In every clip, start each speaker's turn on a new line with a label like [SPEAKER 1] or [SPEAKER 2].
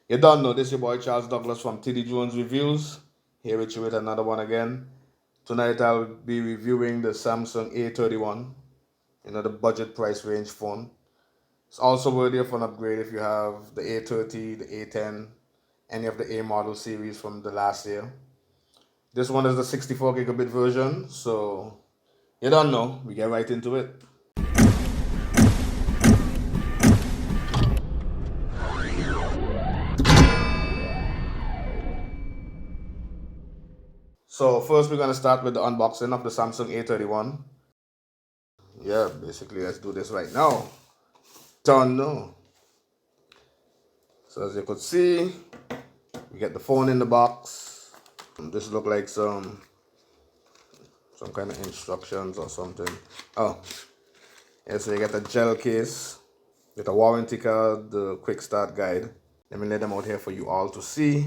[SPEAKER 1] You don't know, this your boy Charles Douglas from TD Jones Reviews, here with you with another one again. Tonight I'll be reviewing the Samsung A31, the budget price range phone. It's also worthy of an upgrade if you have the A30, the A10, any of the A model series from the last year. This one is the 64 gigabit version, so you don't know, we get right into it. So first we're going to start with the unboxing of the Samsung A31. Yeah, basically let's do this right now. Don't know. So as you could see, we get the phone in the box. This look like some kind of instructions or something. Oh, yeah, so you get a gel case, get a warranty card, the quick start guide. Let me lay them out here for you all to see.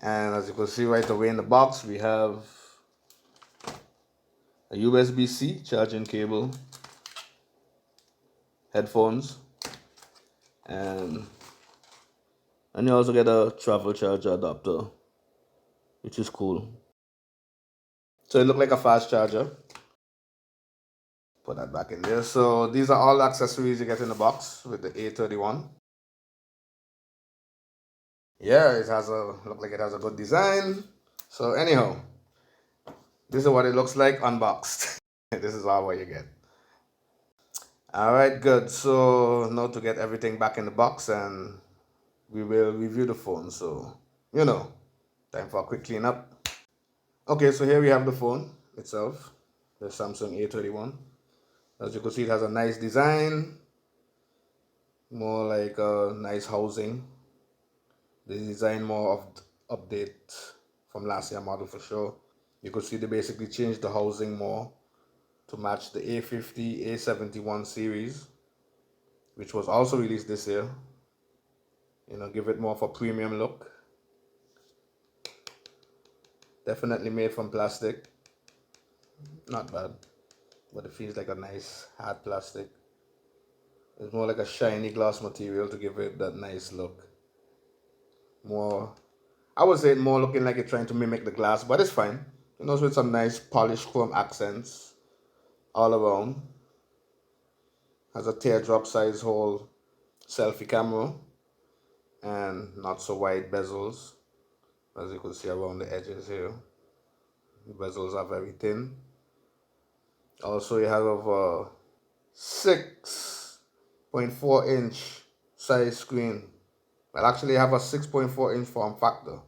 [SPEAKER 1] And as you can see right away in the box, we have a USB-C charging cable, headphones, and you also get a travel charger adapter, which is cool. So it looked like a fast charger. Put that back in there. So these are all accessories you get in the box with the A31. Yeah, it has look like it has a good design. So anyhow, this is what it looks like unboxed. This is all what you get. All right, good. So now to get everything back in the box, and we will review the phone. So time for a quick cleanup. Okay, so here we have the phone itself, the Samsung A31. As you can see, it has a nice design, more like a nice housing. The design more of update from last year model for sure. You could see they basically changed the housing more to match the A50, A71 series, which was also released this year. Give it more of a premium look. Definitely made from plastic. Not bad, but it feels like a nice hard plastic. It's more like a shiny glass material to give it that nice look. More, I would say more looking like it's trying to mimic the glass, but it's fine. With some nice polished chrome accents all around. Has a teardrop size hole selfie camera and not so wide bezels, as you can see around the edges here. The bezels are very thin. Also, you have a 6.4 inch size screen. Well, actually, you have a 6.4 inch form factor.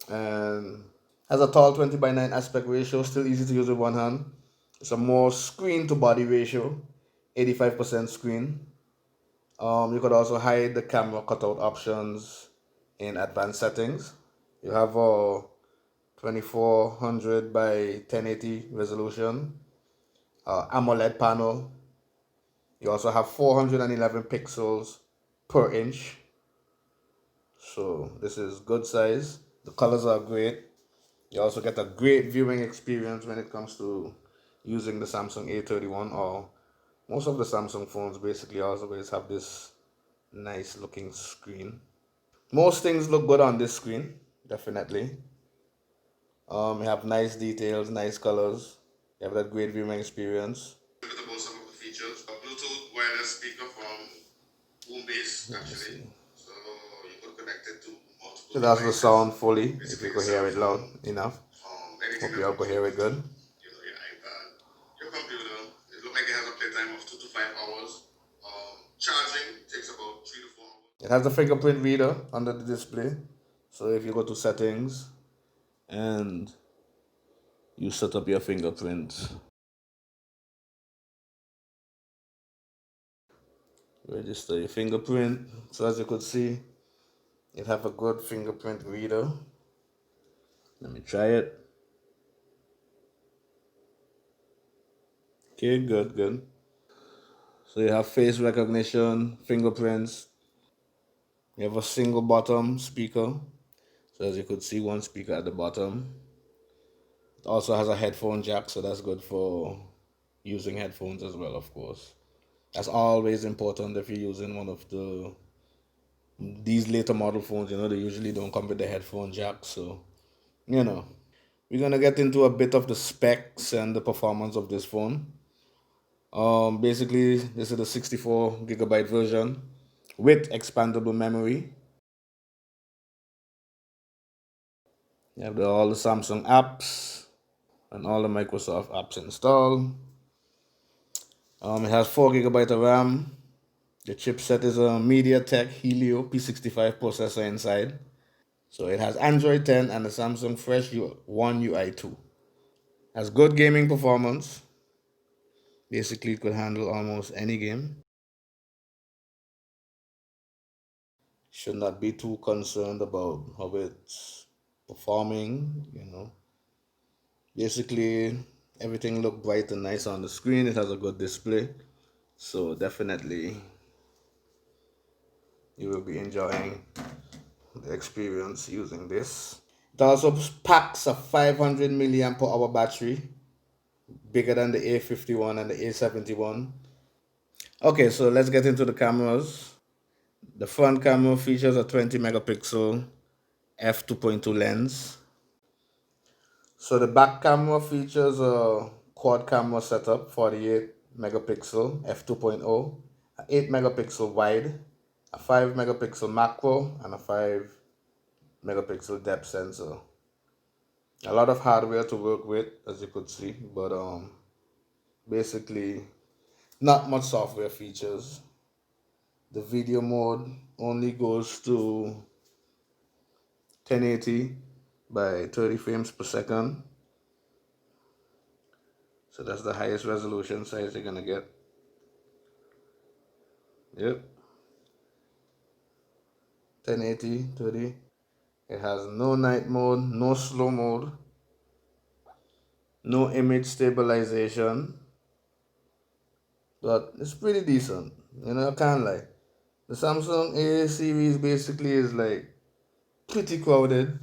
[SPEAKER 1] And has a tall 20:9 aspect ratio, still easy to use with one hand. It's a more screen to body ratio, 85% screen. You could also hide the camera cutout options in advanced settings. You have a 2400 by 1080 resolution, AMOLED panel. You also have 411 pixels per inch. So this is good size. The colors are great. You also get a great viewing experience when it comes to using the Samsung A31, or most of the Samsung phones basically always have this nice looking screen. Most things look good on this screen, definitely. You have nice details, nice colors. You have that great viewing experience. About some of the features. A Bluetooth wireless speaker from Boom-Base, actually. So you could connect it to multiple. So that's the sound fully, if you could hear it loud enough. Hope you all could hear it good. Your iPad, your computer. It looks like it has a playtime of 2 to 5 hours. Charging takes about 3 to 4 hours. It has the fingerprint reader under the display. So if you go to settings and you set up your fingerprint, register your fingerprint. So as you could see, it have a good fingerprint reader. Let me try it. Okay, good. So you have face recognition, fingerprints. You have a single bottom speaker. So as you could see, one speaker at the bottom. It also has a headphone jack, so that's good for using headphones as well, of course. That's always important if you're using one of these later model phones. They usually don't come with the headphone jack, so we're gonna get into a bit of the specs and the performance of this phone. Basically, this is the 64 GB version with expandable memory. You have all the Samsung apps and all the Microsoft apps installed. It has 4 GB of RAM. The chipset is a Mediatek Helio P65 processor inside. So it has Android 10 and the Samsung Fresh One UI 2. Has good gaming performance. Basically, it could handle almost any game. Should not be too concerned about how it's performing. Basically, everything looked bright and nice on the screen. It has a good display. So definitely, you will be enjoying the experience using this. It also packs a 500 milliamp hour battery, bigger than the A51 and the A71. Okay, so let's get into the cameras. The front camera features a 20 megapixel f2.2 lens. So the back camera features a quad camera setup, 48 megapixel f2.0, a 8 megapixel wide, a 5 megapixel macro, and a 5 megapixel depth sensor. A lot of hardware to work with, as you could see, but basically not much software features. The video mode only goes to 1080 by 30 frames per second. So that's the highest resolution size you're gonna get. Yep. 1080, 30. It has no night mode, no slow mode, no image stabilization. But it's pretty decent. I can't lie. The Samsung A series basically is like pretty crowded,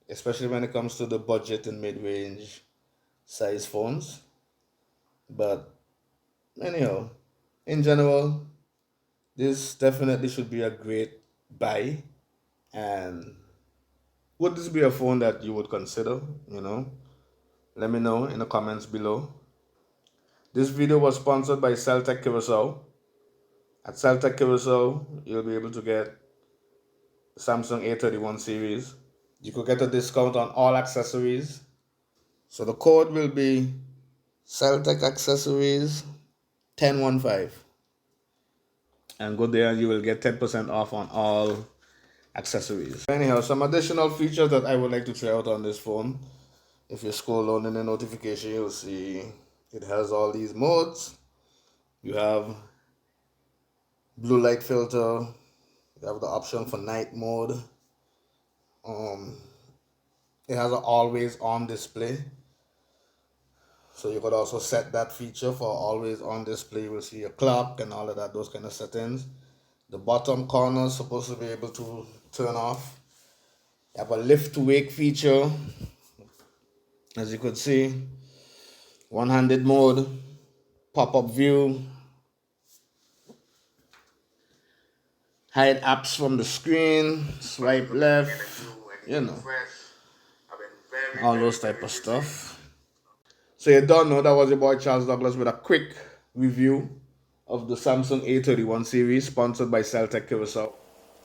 [SPEAKER 1] especially when it comes to the budget and mid-range size phones. But anyhow, in general, this definitely should be a great buy. And would this be a phone that you would consider? Let me know in the comments below. This video was sponsored by Celtec Curaçao. At Celtec Curaçao, you'll be able to get the Samsung A31 series. You could get a discount on all accessories. So the code will be Celtec Accessories 1015. And go there and you will get 10% off on all accessories. Anyhow, some additional features that I would like to try out on this phone. If you scroll down in the notification, you'll see it has all these modes. You have blue light filter. You have the option for night mode. It has an always on display. So you could also set that feature for always on display. You will see your clock and all of that, those kind of settings. The bottom corner is supposed to be able to turn off. You have a lift to wake feature. As you could see, one-handed mode, pop-up view, hide apps from the screen, swipe left, all those type of stuff. So you don't know, that was your boy Charles Douglas with a quick review of the Samsung A31 series sponsored by Celtec Curaçao.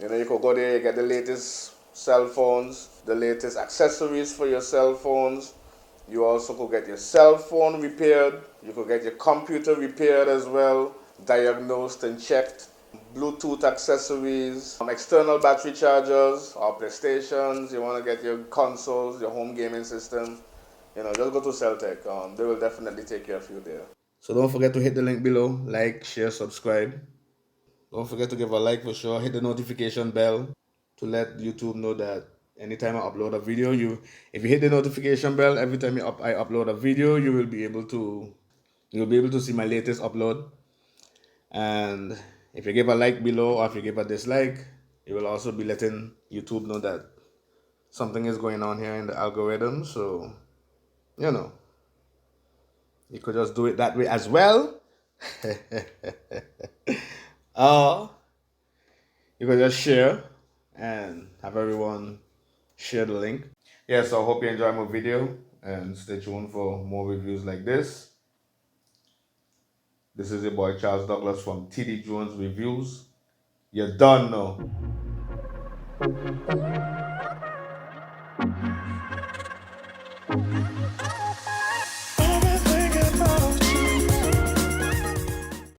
[SPEAKER 1] You could go there, you get the latest cell phones, the latest accessories for your cell phones. You also could get your cell phone repaired. You could get your computer repaired as well, diagnosed and checked. Bluetooth accessories, external battery chargers, or PlayStations. You want to get your consoles, your home gaming system. Just go to Celtec. They will definitely take care of you there. So don't forget to hit the link below, like, share, subscribe. Don't forget to give a like for sure. Hit the notification bell to let YouTube know that anytime I upload a video, if you hit the notification bell every time I upload a video, you'll be able to see my latest upload. And if you give a like below or if you give a dislike, you will also be letting YouTube know that something is going on here in the algorithm. So, You could just do it that way as well. You could just share and have everyone share the link. Yeah, so I hope you enjoy my video and stay tuned for more reviews like this. This is your boy Charles Douglas from TD Jones Reviews. You're done now.